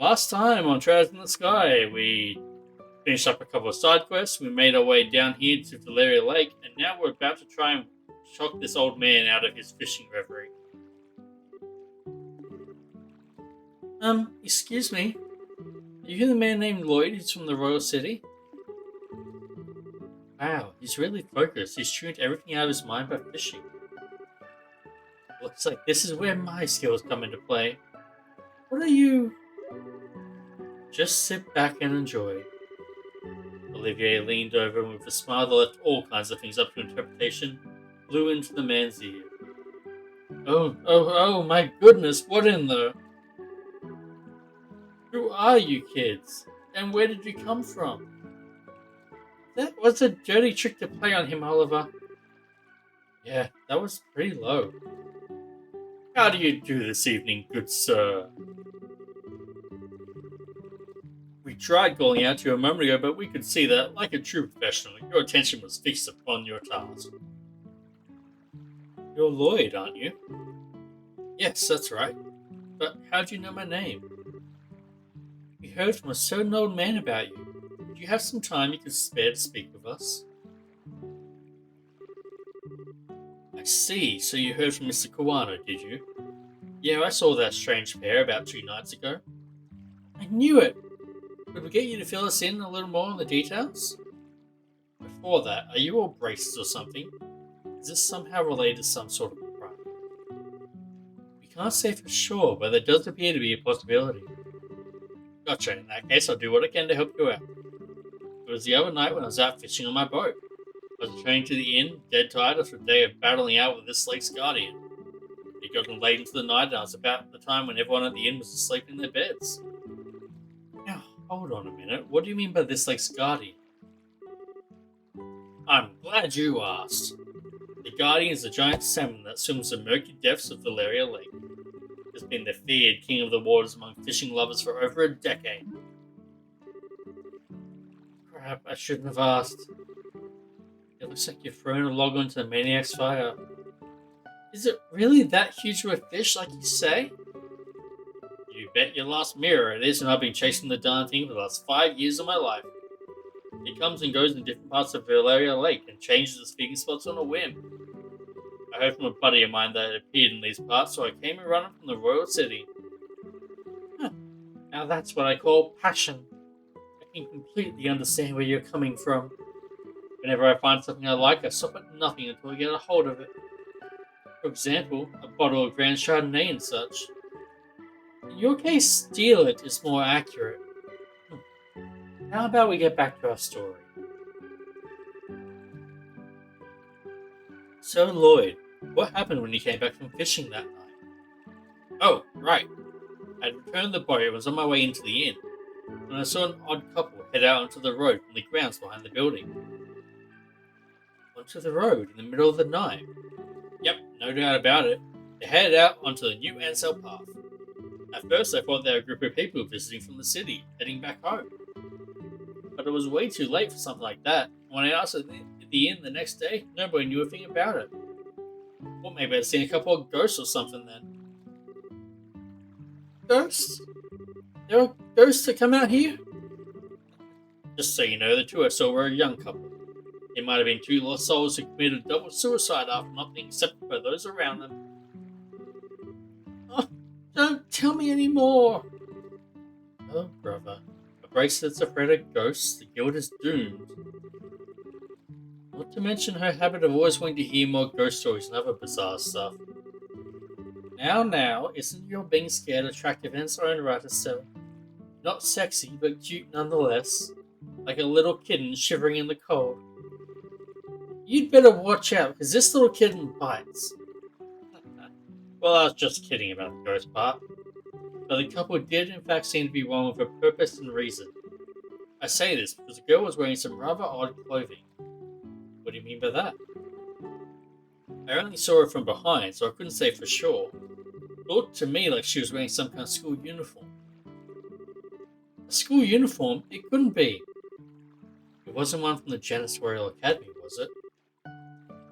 Last time on Trails in the Sky, we finished up a couple of side quests, we made our way down here to Valeria Lake, and now we're about to try and shock this old man out of his fishing reverie. Excuse me. Are you the man named Lloyd who's from the Royal City? Wow, he's really focused. He's tuned everything out of his mind by fishing. Looks like this is where my skills come into play. What are you? Just sit back and enjoy. Olivier leaned over and with a smile that left all kinds of things up to interpretation, blew into the man's ear. Oh, my goodness, what in the... Who are you kids? And where did you come from? That was a dirty trick to play on him, Oliver. Yeah, that was pretty low. How do you do this evening, good sir? We tried calling out to you a moment ago, but we could see that, like a true professional, your attention was fixed upon your task. You're Lloyd, aren't you? Yes, that's right. But how do you know my name? We heard from a certain old man about you. Do you have some time you could spare to speak with us? I see, so you heard from Mr. Kawano, did you? Yeah, I saw that strange pair about 2 nights ago. I knew it! Could we get you to fill us in a little more on the details? Before that, are you all braces or something? Is this somehow related to some sort of crime? We can't say for sure, but there does appear to be a possibility. Gotcha, in that case I'll do what I can to help you out. It was the other night when I was out fishing on my boat. I was returning to the inn, dead tired after a day of battling out with this lake's guardian. It got late into the night and I was about the time when everyone at the inn was asleep in their beds. Now, hold on a minute, what do you mean by this lake's guardian? I'm glad you asked. The guardian is a giant salmon that swims the murky depths of Valeria Lake. Has been the feared king of the waters among fishing lovers for over a decade. Crap, I shouldn't have asked. It looks like you've thrown a log onto the maniac's fire. Is it really that huge of a fish like you say? You bet your last mirror it is, and I've been chasing the darn thing for the last 5 years of my life. It comes and goes in different parts of Valeria Lake and changes its feeding spots on a whim. I heard from a buddy of mine that it appeared in these parts, so I came and running from the Royal City. Huh. Now that's what I call passion. I can completely understand where you're coming from. Whenever I find something I like, I stop at nothing until I get a hold of it. For example, a bottle of Grand Chardonnay and such. In your case, steal it is more accurate. How about we get back to our story? So, Lloyd, what happened when you came back from fishing that night? Oh, right. I'd returned the boat and was on my way into the inn, when I saw an odd couple head out onto the road from the grounds behind the building. Onto the road in the middle of the night? Yep, no doubt about it. They headed out onto the new Ansel path. At first I thought they were a group of people visiting from the city, heading back home. But it was way too late for something like that. When I asked at the inn the next day, nobody knew a thing about it. Or maybe I'd seen a couple of ghosts or something then. Ghosts? There are ghosts that come out here? Just so you know, the two I saw were a young couple. It might have been 2 lost souls who committed double suicide after not being accepted by those around them. Oh, don't tell me any more! Oh, brother. A bracelet's afraid of ghosts, the guild is doomed. Not to mention her habit of always wanting to hear more ghost stories and other bizarre stuff. Now, isn't your being scared attractive in its own right, Estelle? Not sexy, but cute nonetheless. Like a little kitten shivering in the cold. You'd better watch out, because this little kitten bites. Well, I was just kidding about the ghost part. But the couple did in fact seem to be one with a purpose and reason. I say this because the girl was wearing some rather odd clothing. What do you mean by that? I only saw her from behind, so I couldn't say for sure. It looked to me like she was wearing some kind of school uniform. A school uniform? It couldn't be. It wasn't one from the Janitorial Academy, was it?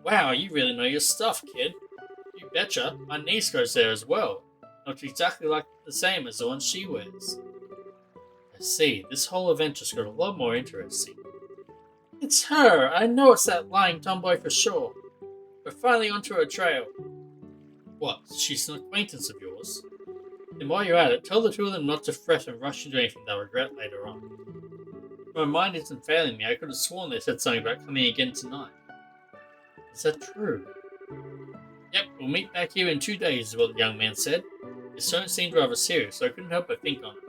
Wow, you really know your stuff, kid. You betcha. My niece goes there as well. Looks exactly like the same as the one she wears. I see. This whole event just got a lot more interesting. It's her! I know it's that lying tomboy for sure. We're finally onto her trail. What? She's an acquaintance of yours? Then while you're at it, tell the two of them not to fret and rush into anything they'll regret later on. If my mind isn't failing me, I could have sworn they said something about coming again tonight. Is that true? Yep, we'll meet back here in 2 days, is what the young man said. His tone seemed rather serious, so I couldn't help but think on it.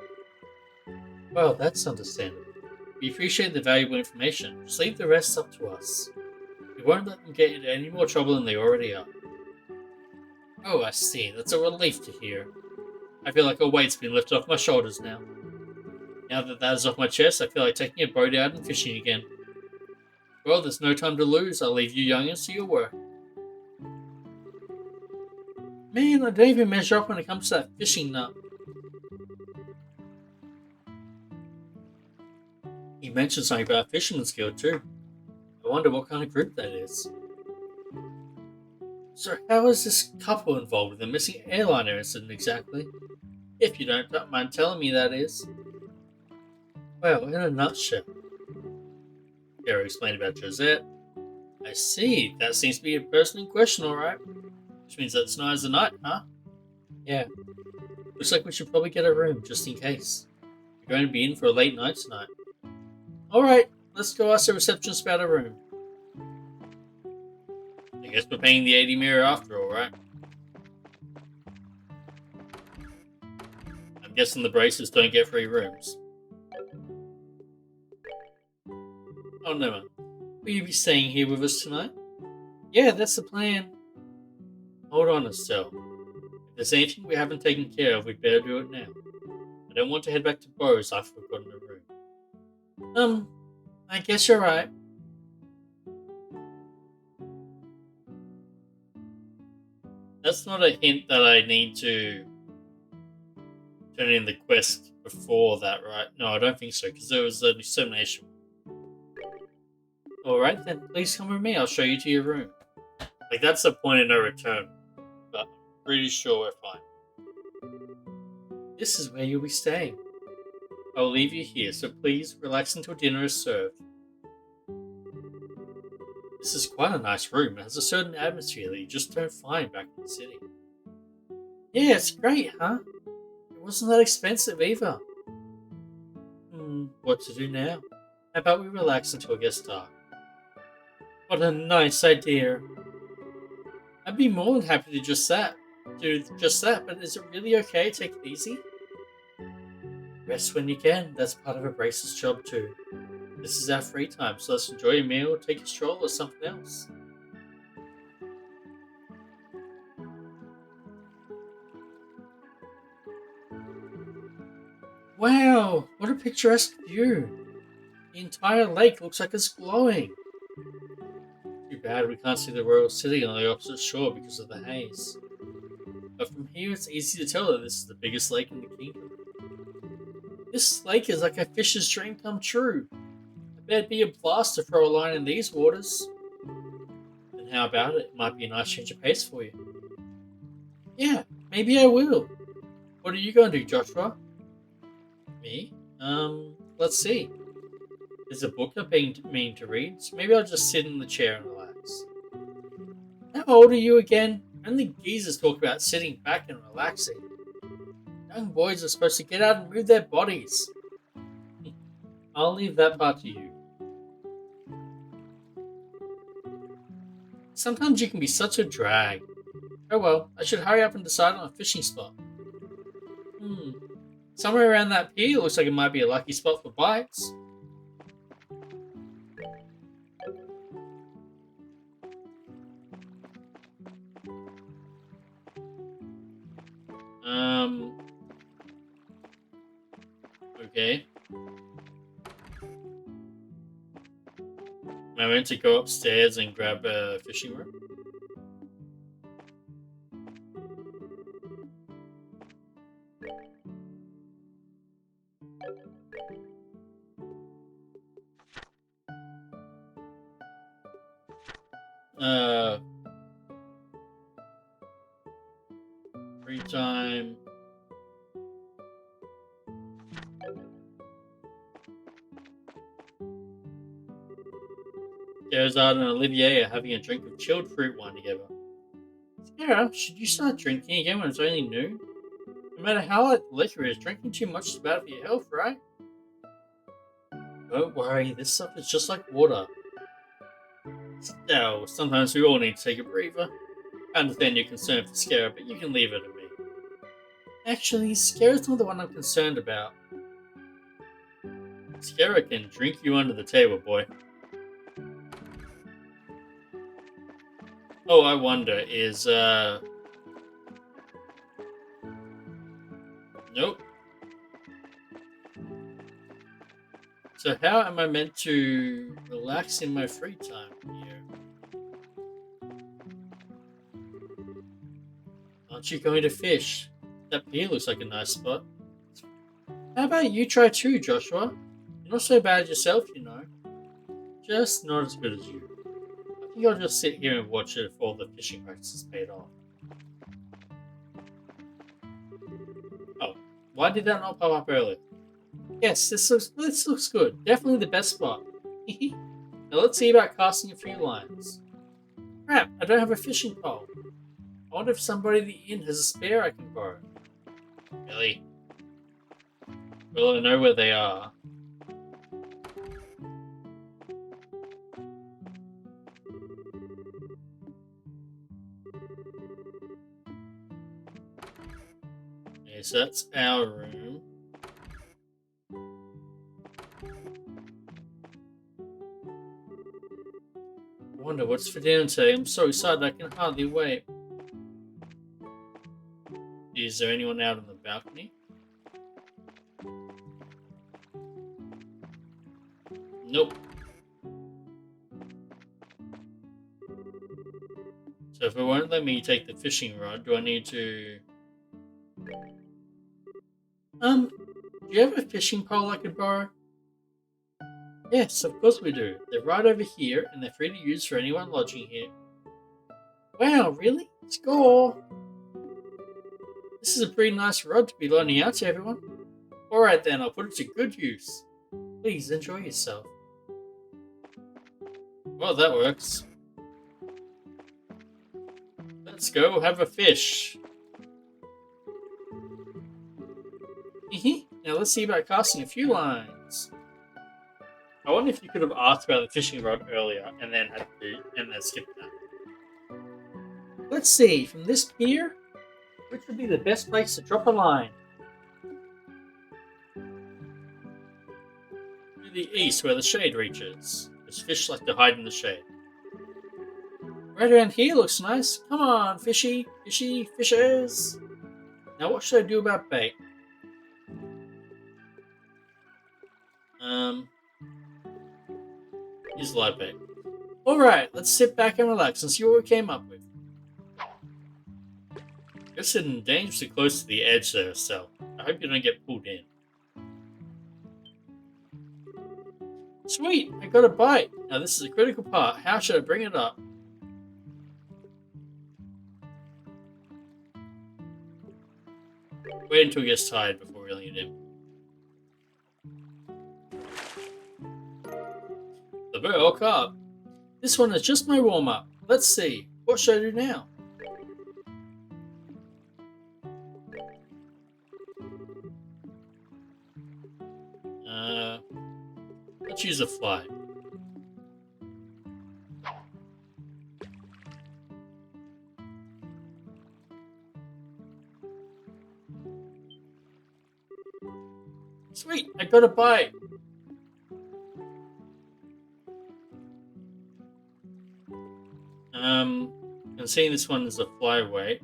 Well, that's understandable. We appreciate the valuable information. Just leave the rest up to us. We won't let them get into any more trouble than they already are. Oh, I see. That's a relief to hear. I feel like a weight's been lifted off my shoulders now. Now that that is off my chest, I feel like taking a boat out and fishing again. Well, there's no time to lose. I'll leave you youngins to your work. Man, I don't even measure up when it comes to that fishing nut. He mentioned something about a fisherman's guild too. I wonder what kind of group that is. So how is this couple involved with the missing airliner incident exactly? If you don't mind telling me, that is. Well, in a nutshell. Gary explained about Josette. I see, that seems to be a person in question, alright. Which means that tonight's the night, huh? Yeah. Looks like we should probably get a room, just in case. We're going to be in for a late night tonight. Alright, let's go ask the receptionist about a room. I guess we're paying the 80 mirror after all, right? I'm guessing the braces don't get free rooms. Oh, never. Will you be staying here with us tonight? Yeah, that's the plan. Hold on, Estelle. If there's anything we haven't taken care of, we'd better do it now. I don't want to head back to Bo's after we've gotten a room. I guess you're right. That's not a hint that I need to turn in the quest before that, right? No, I don't think so, because there was an extermination. Alright then, please come with me, I'll show you to your room. Like, that's the point of no return. But I'm pretty sure we're fine. This is where you'll be staying. I'll leave you here, so please relax until dinner is served. This is quite a nice room. It has a certain atmosphere that you just don't find back in the city. Yeah, it's great, huh? It wasn't that expensive either. What to do now? How about we relax until it gets dark? What a nice idea. I'd be more than happy to do just that, but is it really okay to take it easy? Rest when you can. That's part of a bracer's job too. This is our free time, so let's enjoy a meal, take a stroll, or something else. Wow, what a picturesque view. The entire lake looks like it's glowing. Too bad we can't see the royal city on the opposite shore because of the haze. But from here it's easy to tell that this is the biggest lake in the kingdom. This lake is like a fish's dream come true. I bet it'd be a blast to throw a line in these waters. Then how about it? It might be a nice change of pace for you. Yeah, maybe I will. What are you going to do, Joshua? Me? Let's see. There's a book I've been meaning to read, so maybe I'll just sit in the chair and relax. How old are you again? Only geezers talk about sitting back and relaxing. Young boys are supposed to get out and move their bodies. I'll leave that part to you. Sometimes you can be such a drag. Oh well, I should hurry up and decide on a fishing spot. Somewhere around that pier looks like it might be a lucky spot for bites. Okay. Am I meant to go upstairs and grab a fishing rod? Free time. Scheherazade and Olivier are having a drink of chilled fruit wine together. Sarah, should you start drinking again when it's only noon? No matter how light the liquor is, drinking too much is bad for your health, right? Don't worry, this stuff is just like water. Still, sometimes we all need to take a breather. I understand your concern for Scare, but you can leave it to me. Actually, Scare's not the one I'm concerned about. Scare can drink you under the table, boy. Oh, I wonder, Nope. So how am I meant to relax in my free time here? Aren't you going to fish? That pier looks like a nice spot. How about you try too, Joshua? You're not so bad yourself, you know. Just not as good as you. I think I'll just sit here and watch it if all the fishing practices paid off. Oh, why did that not pop up earlier? Yes, this looks good. Definitely the best spot. Now let's see about casting a few lines. Crap, I don't have a fishing pole. I wonder if somebody at the inn has a spare I can borrow. Really? Well, I know where they are. Okay, so that's our room. I wonder what's for dinner today. I'm so excited I can hardly wait. Is there anyone out on the balcony? Nope. So if it won't let me take the fishing rod, do I need to... Do you have a fishing pole I could borrow? Yes, of course we do. They're right over here, and they're free to use for anyone lodging here. Wow, really? Score! This is a pretty nice rod to be loaning out to everyone. Alright then, I'll put it to good use. Please enjoy yourself. Well, that works. Let's go have a fish. Now let's see about casting a few lines. I wonder if you could have asked about the fishing rod earlier and then skipped that. Let's see, from this pier, which would be the best place to drop a line? To the east, where the shade reaches. Because fish like to hide in the shade. Right around here looks nice. Come on, fishy, fishy, fishers. Now what should I do about bait? Use live bait. Alright, let's sit back and relax and see what we came up with. You're sitting dangerously close to the edge there, Estelle. I hope you don't get pulled in. Sweet, I got a bite. Now this is a critical part. How should I bring it up? Wait until it gets tired before reeling it in. The burl carp. This one is just my warm-up. Let's see. What should I do now? Let's use a fly. Sweet, I got a bite. I'm seeing this one is a flyweight.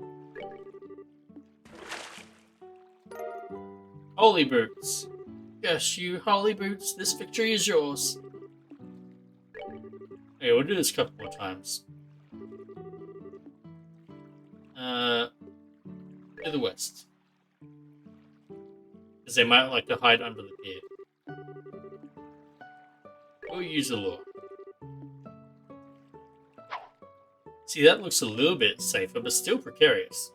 Holy boots. Yes, you holy boots, this victory is yours. Okay, we'll do this a couple more times. To the west. Because they might like to hide under the pier. We'll use a lure. See, that looks a little bit safer, but still precarious.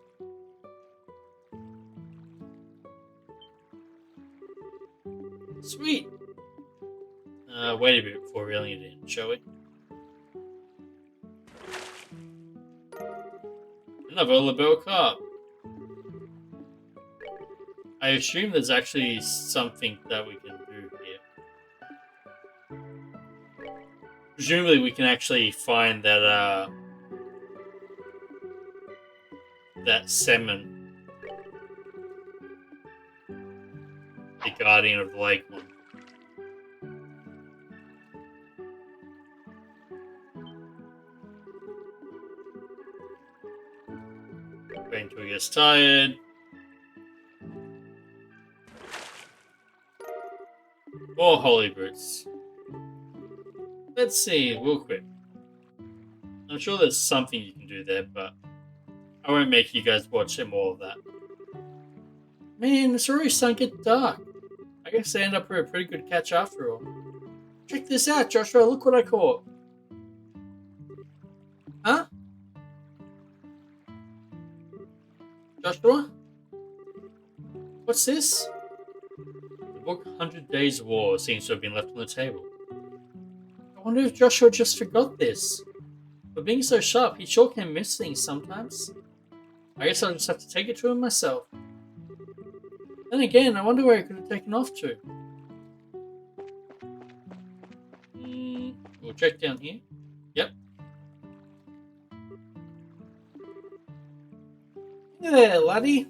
Sweet! Wait a bit before reeling it in, shall we? Another LaBelle card. I assume there's actually something that we can do here. Presumably we can actually find that salmon, the guardian of the lake one. Wait until he gets tired. More holy boots. Let's see, real quick. I'm sure there's something you can do there, but I won't make you guys watch more of that. Man, it's already starting to get dark. I guess I end up with a pretty good catch after all. Check this out, Joshua. Look what I caught. Huh? Joshua? What's this? The book 100 Days of War seems to have been left on the table. I wonder if Joshua just forgot this. But being so sharp, he sure can miss things sometimes. I guess I'll just have to take it to him myself. Then again, I wonder where he could have taken off to. We'll check down here. Yep. Hey there, laddie.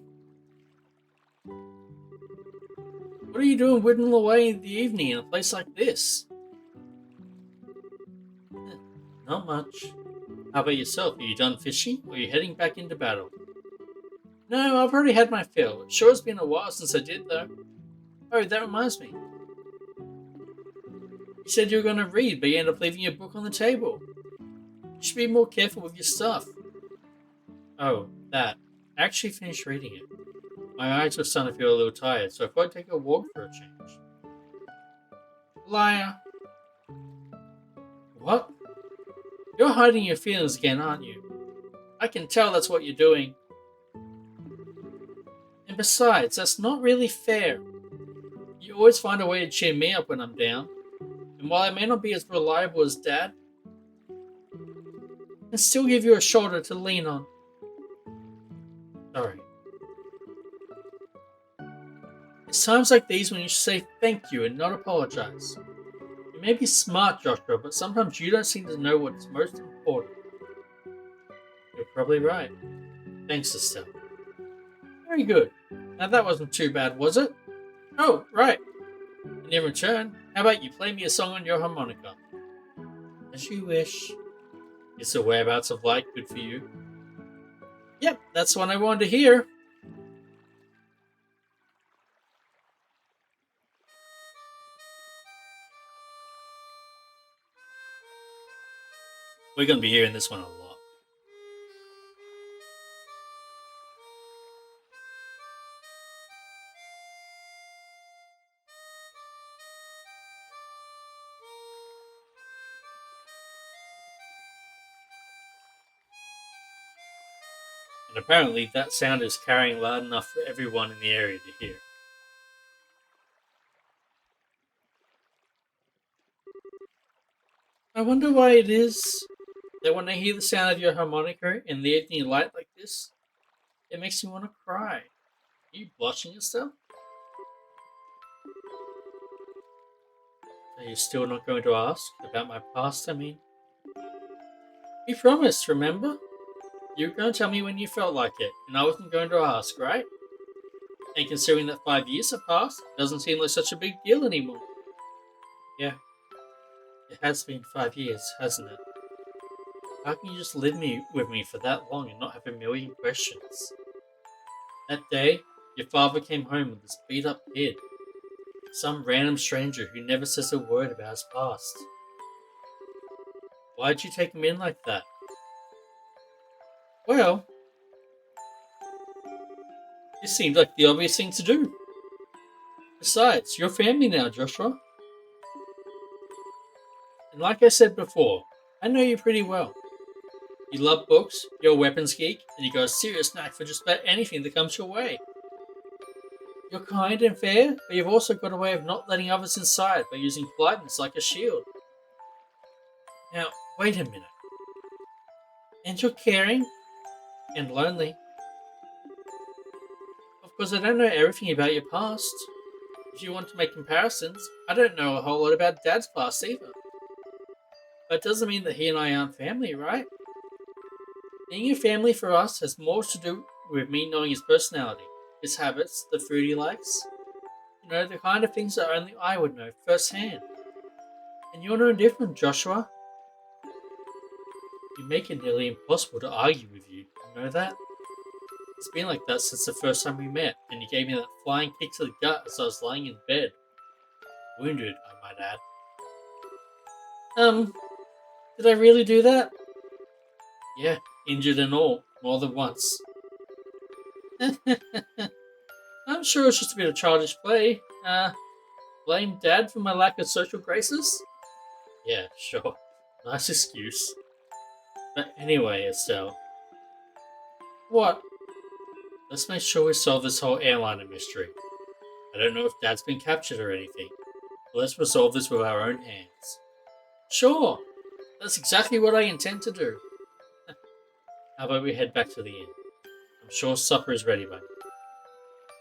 What are you doing whittling away in the evening in a place like this? Not much. How about yourself? Are you done fishing, or are you heading back into battle? No, I've already had my fill. It sure has been a while since I did, though. Oh, that reminds me. You said you were going to read, but you ended up leaving your book on the table. You should be more careful with your stuff. Oh, that. I actually finished reading it. My eyes were starting to feel a little tired, so I thought I'd take a walk for a change. Liar. What? You're hiding your feelings again, aren't you? I can tell that's what you're doing. And besides, that's not really fair. You always find a way to cheer me up when I'm down. And while I may not be as reliable as Dad, I can still give you a shoulder to lean on. Sorry. It's times like these when you should say thank you and not apologize. You may be smart, Joshua, but sometimes you don't seem to know what's most important. You're probably right. Thanks, Estelle. Very good. Now that wasn't too bad, was it? Oh, right. And in return, how about you play me a song on your harmonica? As you wish. Is the whereabouts of light good for you? Yep, that's the one I wanted to hear. We're going to be hearing this one a lot. And apparently that sound is carrying loud enough for everyone in the area to hear. I wonder why it is that when I hear the sound of your harmonica in the evening light like this, it makes me want to cry. Are you blushing yourself? Are you still not going to ask about my past, I mean? You promised, remember? You were going to tell me when you felt like it, and I wasn't going to ask, right? And considering that 5 years have passed, it doesn't seem like such a big deal anymore. Yeah, it has been 5 years, hasn't it? How can you just live with me for that long and not have a million questions? That day, your father came home with this beat-up kid. Some random stranger who never says a word about his past. Why'd you take him in like that? Well, it seemed like the obvious thing to do. Besides, you're family now, Joshua. And like I said before, I know you pretty well. You love books, you're a weapons geek, and you got a serious knack for just about anything that comes your way. You're kind and fair, but you've also got a way of not letting others inside by using politeness like a shield. Now, wait a minute. And you're caring? and lonely. Of course, I don't know everything about your past. If you want to make comparisons, I don't know a whole lot about Dad's past either. But it doesn't mean that he and I aren't family, right? Being a family for us has more to do with me knowing his personality, his habits, the food he likes. You know, the kind of things that only I would know firsthand. And you're no different, Joshua. You make it nearly impossible to argue with you. You know that? It's been like that since the first time we met, and you gave me that flying kick to the gut as I was lying in bed. Wounded, I might add. Did I really do that? Yeah, injured and all, more than once. I'm sure it's just a bit of childish play. Blame Dad for my lack of social graces? Yeah, sure. Nice excuse. But anyway, Estelle. What? Let's make sure we solve this whole airliner mystery. I don't know if Dad's been captured or anything, but let's resolve this with our own hands. Sure! That's exactly what I intend to do. How about we head back to the inn? I'm sure supper is ready by now.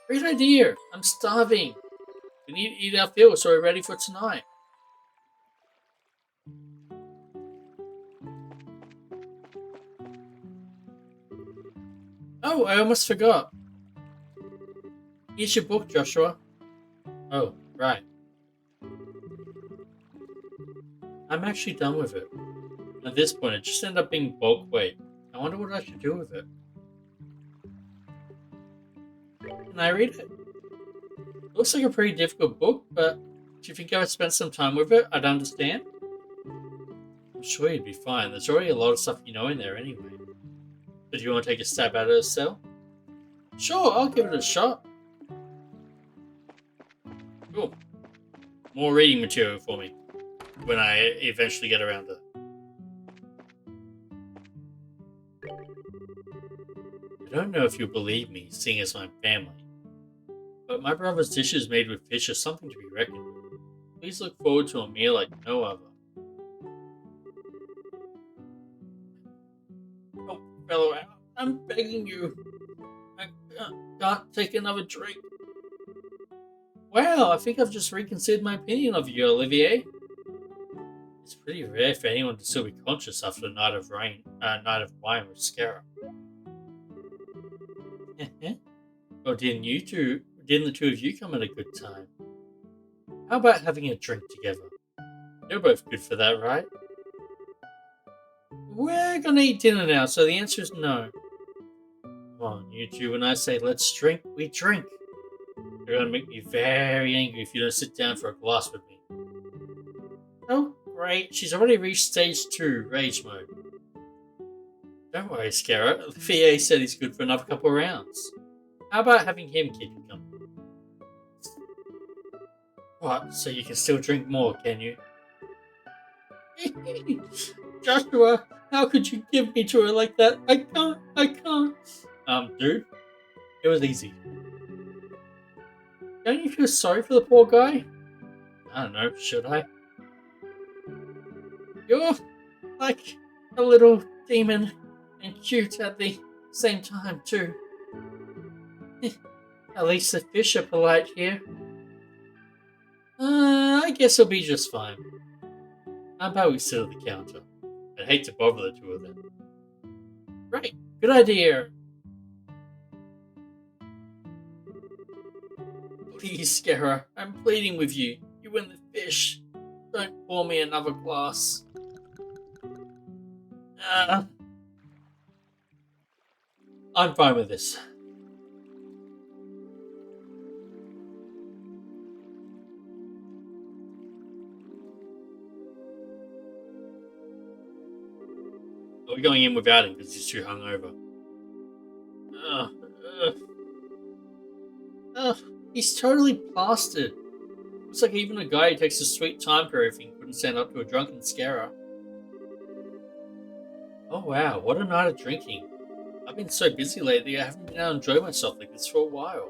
Great idea! I'm starving! We need to eat our fill so we're ready for tonight. Oh, I almost forgot. Here's your book, Joshua. Oh, right. I'm actually done with it. At this point, it just ended up being bulk weight. I wonder what I should do with it. Can I read it? Looks like a pretty difficult book, but do you think if I spent some time with it, I'd understand? I'm sure you'd be fine. There's already a lot of stuff you know in there anyway. So do you want to take a stab at it, Estelle? Sure, I'll give it a shot. Cool. More reading material for me when I eventually get around to it. I don't know if you'll believe me, seeing as I'm family, but my brother's dishes made with fish are something to be reckoned with. Please look forward to a meal like no other. Oh, fellow, I'm begging you. I can't take another drink. Wow, I think I've just reconsidered my opinion of you, Olivier. It's pretty rare for anyone to still be conscious after a night of wine with Scarab. Well, didn't the two of you come at a good time? How about having a drink together? You're both good for that, right? We're gonna eat dinner now, so the answer is no. Come on, you two, when I say let's drink, we drink. You're gonna make me very angry if you don't sit down for a glass with me. Oh, great, she's already reached stage 2, rage mode. Don't worry, Scarab. Olivier said he's good for another couple of rounds. How about having him keep you company? What, so you can still drink more, can you? Joshua, how could you give me to her like that? I can't. Dude, it was easy. Don't you feel sorry for the poor guy? I don't know, should I? You're like a little demon and cute at the same time, too. At least the fish are polite here. I guess it'll be just fine. How about we sit at the counter? I'd hate to bother the two of them. Right, good idea. Please, Scarra, I'm pleading with you. You and the fish. Don't pour me another glass. I'm fine with this. We're going in without him because he's too hungover. He's totally plastered. Looks like even a guy who takes his sweet time for everything couldn't stand up to a drunken scarer. Oh wow, what a night of drinking. I've been so busy lately I haven't been able to enjoy myself like this for a while.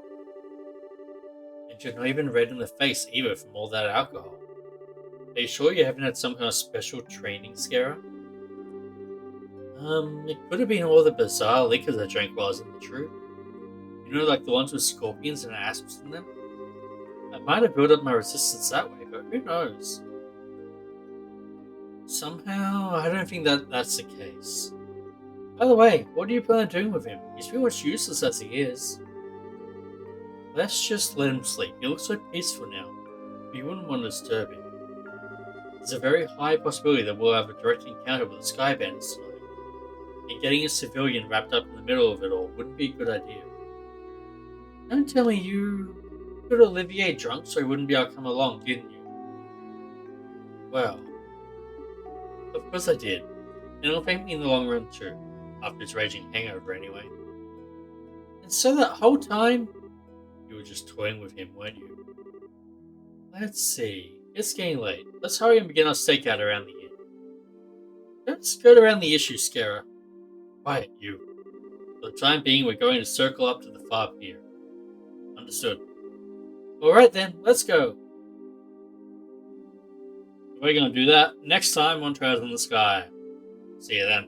And you're not even red in the face either from all that alcohol. Are you sure you haven't had some kind of special training, Scarer? It could have been all the bizarre liquors I drank while I was in the troop. You know, like the ones with scorpions and asps in them? I might have built up my resistance that way, but who knows? Somehow, I don't think that's the case. By the way, what do you plan on doing with him? He's pretty much useless as he is. Let's just let him sleep. He looks so peaceful now. We wouldn't want to disturb him. There's a very high possibility that we'll have a direct encounter with the Sky Bandits tonight. And getting a civilian wrapped up in the middle of it all wouldn't be a good idea. Don't tell me you got Olivier drunk so he wouldn't be able to come along, didn't you? Well, of course I did. And it'll thank me in the long run too. After his raging hangover anyway. And so that whole time, you were just toying with him, weren't you? Let's see. It's getting late. Let's hurry and begin our stakeout around the inn. Don't skirt around the issue, Scara. Quiet, you. For the time being, we're going to circle up to the far pier. Understood. Alright then, let's go. We're going to do that next time on Trails in the Sky. See you then.